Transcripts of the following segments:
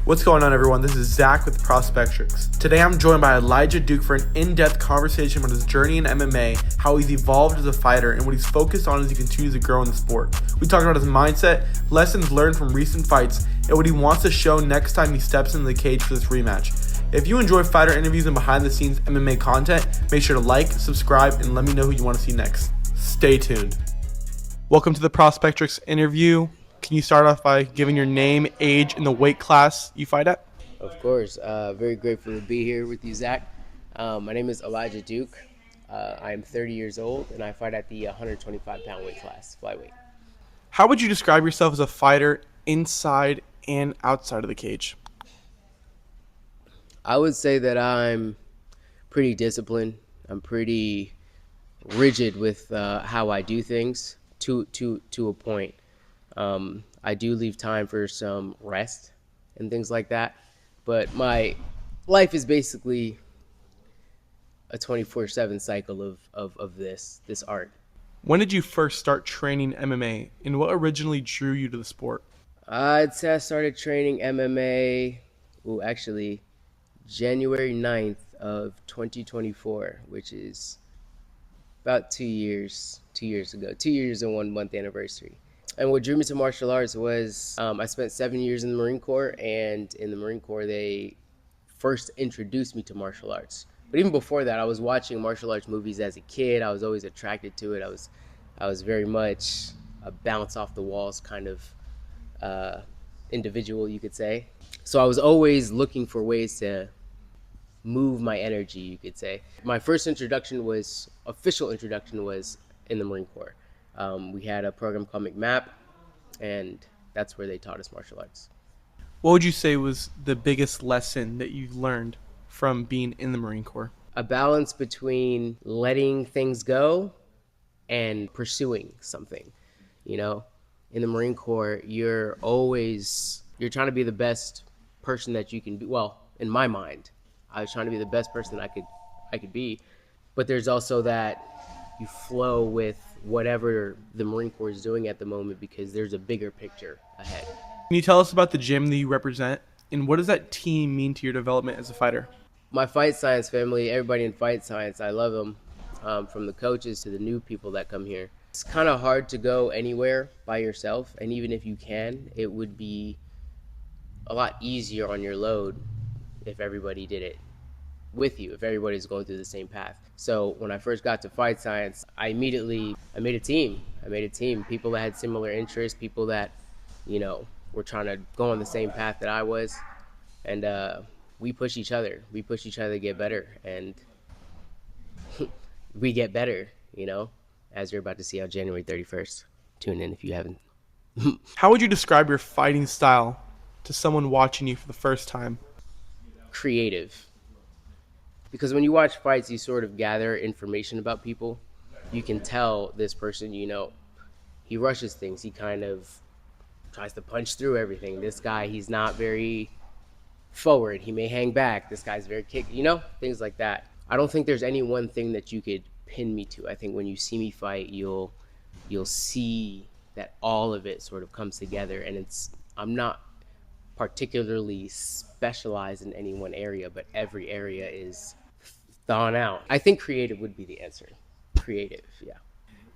What's going on, everyone? This is Zach with Prospectrix. Today I'm joined by Elijah Duke for an in-depth conversation about his journey in MMA, how he's evolved as a fighter, and what he's focused on as he continues to grow in the sport. We talked about his mindset, lessons learned from recent fights, and what he wants to show next time he steps into the cage for this rematch. If you enjoy fighter interviews and behind-the-scenes MMA content, make sure to like, subscribe, and let me know who you want to see next. Stay tuned. Welcome to the Prospectrix interview. Can you start off by giving your name, age, and the weight class you fight at? Of course. Very grateful to be here with you, Zach. My name is Elijah Duke. I am 30 years old, and I fight at the 125-pound weight class, flyweight. How would you describe yourself as a fighter inside and outside of the cage? I would say that I'm pretty disciplined. I'm pretty rigid with how I do things to a point. I do leave time for some rest and things like that. But my life is basically a 24/7 cycle of this art. When did you first start training MMA, and what originally drew you to the sport? I'd say I started training MMA, actually, January 9th of 2024, which is about 2 years ago, 2 years and 1 month anniversary. And what drew me to martial arts was I spent 7 years in the Marine Corps, and in the Marine Corps, they first introduced me to martial arts. But even before that, I was watching martial arts movies as a kid. I was always attracted to it. I was very much a bounce off the walls kind of individual, you could say. So I was always looking for ways to move my energy, you could say. My first official introduction was in the Marine Corps. We had a program called McMap, and that's where they taught us martial arts. What would you say was the biggest lesson that you've learned from being in the Marine Corps? A balance between letting things go and pursuing something. You know, in the Marine Corps, you're trying to be the best person that you can be. Well, in my mind, I was trying to be the best person I could be, but there's also that you flow with whatever the Marine Corps is doing at the moment because there's a bigger picture ahead. Can you tell us about the gym that you represent, and what does that team mean to your development as a fighter? My Fight Science family, everybody in Fight Science, I love them, from the coaches to the new people that come here. It's kind of hard to go anywhere by yourself, and even if you can, it would be a lot easier on your load if everybody did it with you, if everybody's going through the same path. So when I first got to Fight Science, I made a team. People that had similar interests, people that, were trying to go on the same path that I was. And we push each other. We push each other to get better. And we get better, as you're about to see on January 31st. Tune in if you haven't. How would you describe your fighting style to someone watching you for the first time? Creative. Because when you watch fights, you sort of gather information about people. You can tell this person, he rushes things. He kind of tries to punch through everything. This guy, he's not very forward. He may hang back. This guy's very things like that. I don't think there's any one thing that you could pin me to. I think when you see me fight, you'll see that all of it sort of comes together. And I'm not particularly specialized in any one area, but every area is thawing out. I think creative would be the answer. Creative, yeah.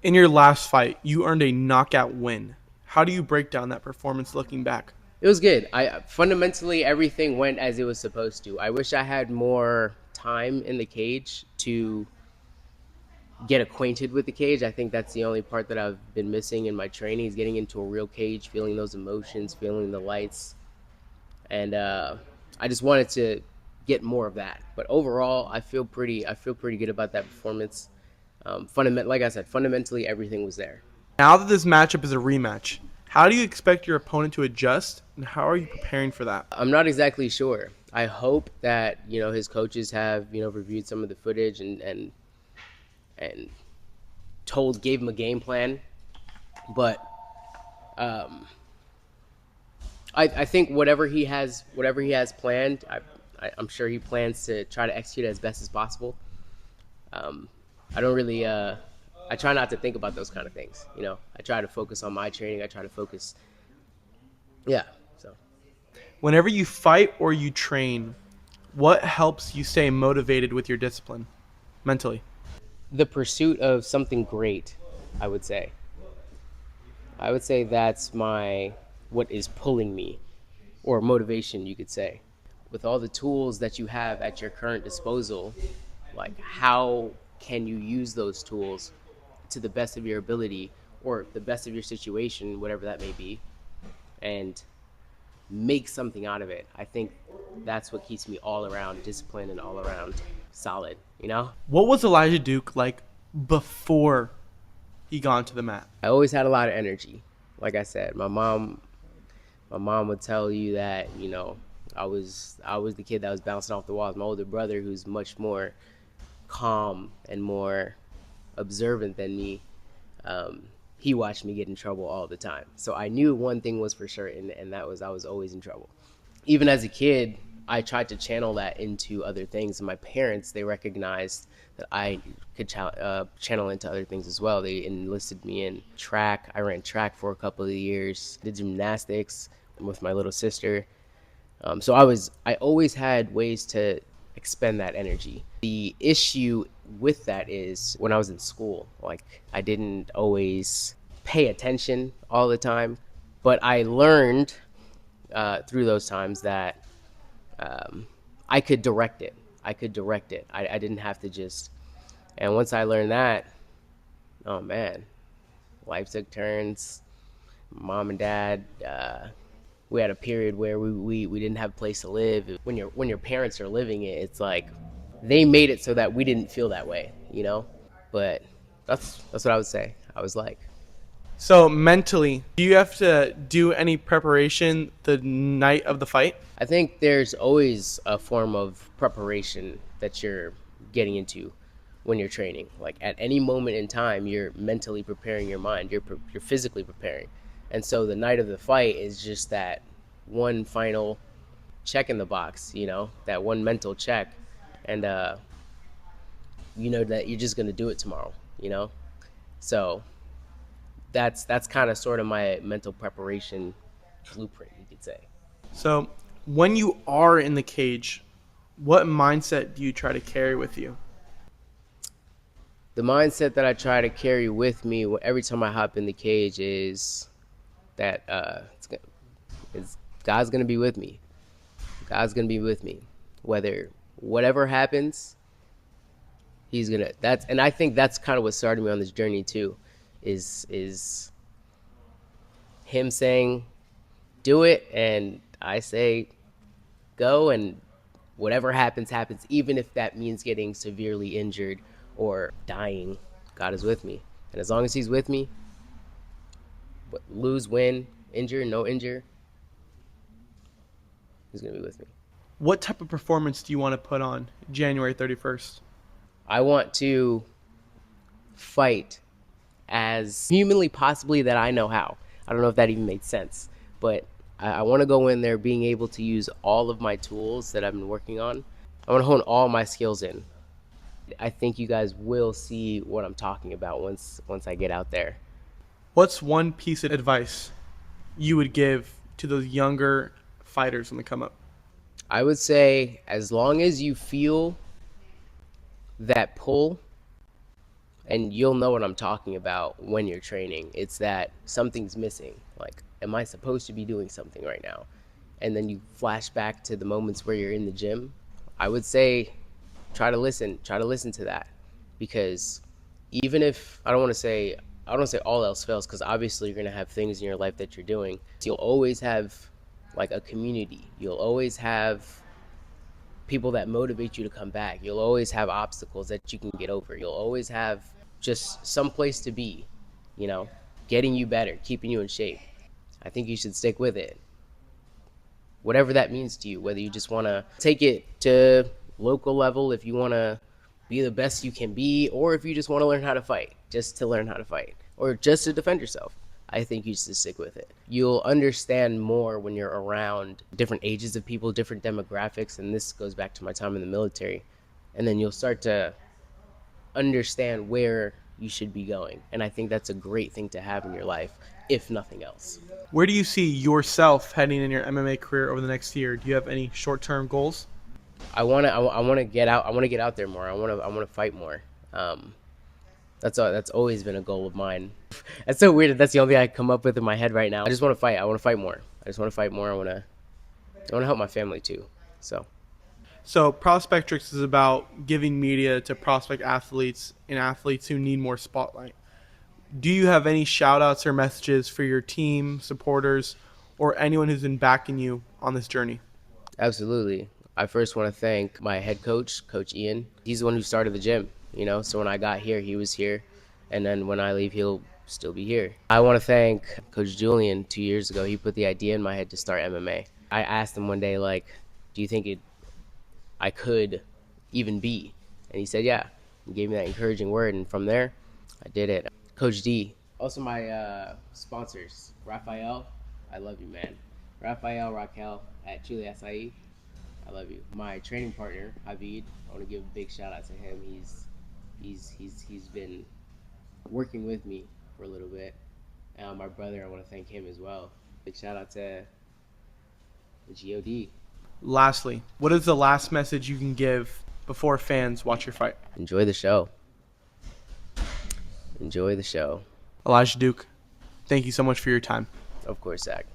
In your last fight, you earned a knockout win. How do you break down that performance looking back? It was good. Fundamentally, everything went as it was supposed to. I wish I had more time in the cage to get acquainted with the cage. I think that's the only part that I've been missing in my training, is getting into a real cage, feeling those emotions, feeling the lights. And I just wanted to get more of that. But overall, I feel pretty good about that performance. Like I said, fundamentally, everything was there. Now that this matchup is a rematch, how do you expect your opponent to adjust, and how are you preparing for that? I'm not exactly sure. I hope that his coaches have reviewed some of the footage and gave him a game plan. But I think whatever he has planned, I'm sure he plans to try to execute it as best as possible. I don't really I try not to think about those kind of things. I try to focus on my training. I try to focus. Yeah. So Whenever you fight or you train, what helps you stay motivated with your discipline mentally? The pursuit of something great, I would say. I would say that's what is pulling me, or motivation, you could say. With all the tools that you have at your current disposal, like how can you use those tools to the best of your ability or the best of your situation, whatever that may be, and make something out of it. I think that's what keeps me all around disciplined and all around solid, you know? What was Elijah Duke like before he got onto the mat? I always had a lot of energy. Like I said, my mom would tell you that, I was the kid that was bouncing off the walls. My older brother, who's much more calm and more observant than me, he watched me get in trouble all the time. So I knew one thing was for certain, and that was I was always in trouble. Even as a kid, I tried to channel that into other things, and my parents, they recognized that I could channel into other things as well. They enlisted me in track. I ran track for a couple of years, did gymnastics with my little sister. So I always had ways to expend that energy. The issue with that is when I was in school, like I didn't always pay attention all the time, but I learned through those times that I could direct it. I didn't have to just. And once I learned that, oh man, life took turns. Mom and dad, we had a period where we didn't have a place to live. When your parents are living it, it's like they made it so that we didn't feel that way, you know. But that's what I would say. I was like, So mentally, do you have to do any preparation the night of the fight? I think there's always a form of preparation that you're getting into when you're training. Like at any moment in time, you're mentally preparing your mind. You're physically preparing, and so the night of the fight is just that one final check in the box. That one mental check, and you know that you're just gonna do it tomorrow. So that's kind of sort of my mental preparation blueprint, you could say. So when you are in the cage, what mindset do you try to carry with you? The mindset that I try to carry with me every time I hop in the cage is that God's gonna be with me. God's gonna be with me, whatever happens. He's gonna. And I think that's kind of what started me on this journey too, is him saying, "Do it," and I say, "Go," and whatever happens, happens. Even if that means getting severely injured or dying, God is with me. And as long as He's with me, lose, win, injure, no injure, He's gonna be with me. What type of performance do you want to put on January 31st? I want to fight as humanly possibly that I know how. I don't know if that even made sense, but I want to go in there being able to use all of my tools that I've been working on. I want to hone all my skills in. I think you guys will see what I'm talking about once I get out there. What's one piece of advice you would give to those younger fighters when they come up? I would say as long as you feel that pull, and you'll know what I'm talking about when you're training, it's that something's missing. Like, am I supposed to be doing something right now? And then you flash back to the moments where you're in the gym. I would say try to listen to that, because even if I don't want to say all else fails, because obviously you're going to have things in your life that you're doing. So you'll always have like a community. You'll always have people that motivate you to come back. You'll always have obstacles that you can get over. You'll always have just some place to be, getting you better, keeping you in shape. I think you should stick with it. Whatever that means to you, whether you just want to take it to local level, if you want to be the best you can be, or if you just want to learn how to fight, just to learn how to fight, or just to defend yourself. I think you should stick with it. You'll understand more when you're around different ages of people, different demographics, and this goes back to my time in the military. And then you'll start to understand where you should be going. And I think that's a great thing to have in your life, if nothing else. Where do you see yourself heading in your MMA career over the next year? Do you have any short-term goals? I want to get out. I want to get out there more. I want to fight more. That's always been a goal of mine. That's so weird. That's the only thing I come up with in my head right now. I just want to fight. I want to fight more. I just want to fight more. I want to help my family too. So Prospectrix is about giving media to prospect athletes and athletes who need more spotlight. Do you have any shout outs or messages for your team, supporters, or anyone who's been backing you on this journey? Absolutely. I first want to thank my head coach, Coach Ian. He's the one who started the gym, so when I got here, he was here. And then when I leave, he'll still be here. I want to thank Coach Julian 2 years ago. He put the idea in my head to start MMA. I asked him one day, like, do you think I could even be? And he said, yeah. He gave me that encouraging word. And from there, I did it. Coach D. Also my sponsors, Raphael. I love you, man. Raphael, Raquel at Chile Acai. I love you. My training partner, Javid, I want to give a big shout out to him. He's been working with me for a little bit. My brother, I want to thank him as well. Big shout out to the God. Lastly, what is the last message you can give before fans watch your fight? Enjoy the show. Enjoy the show. Elijah Duke, thank you so much for your time. Of course, Zach.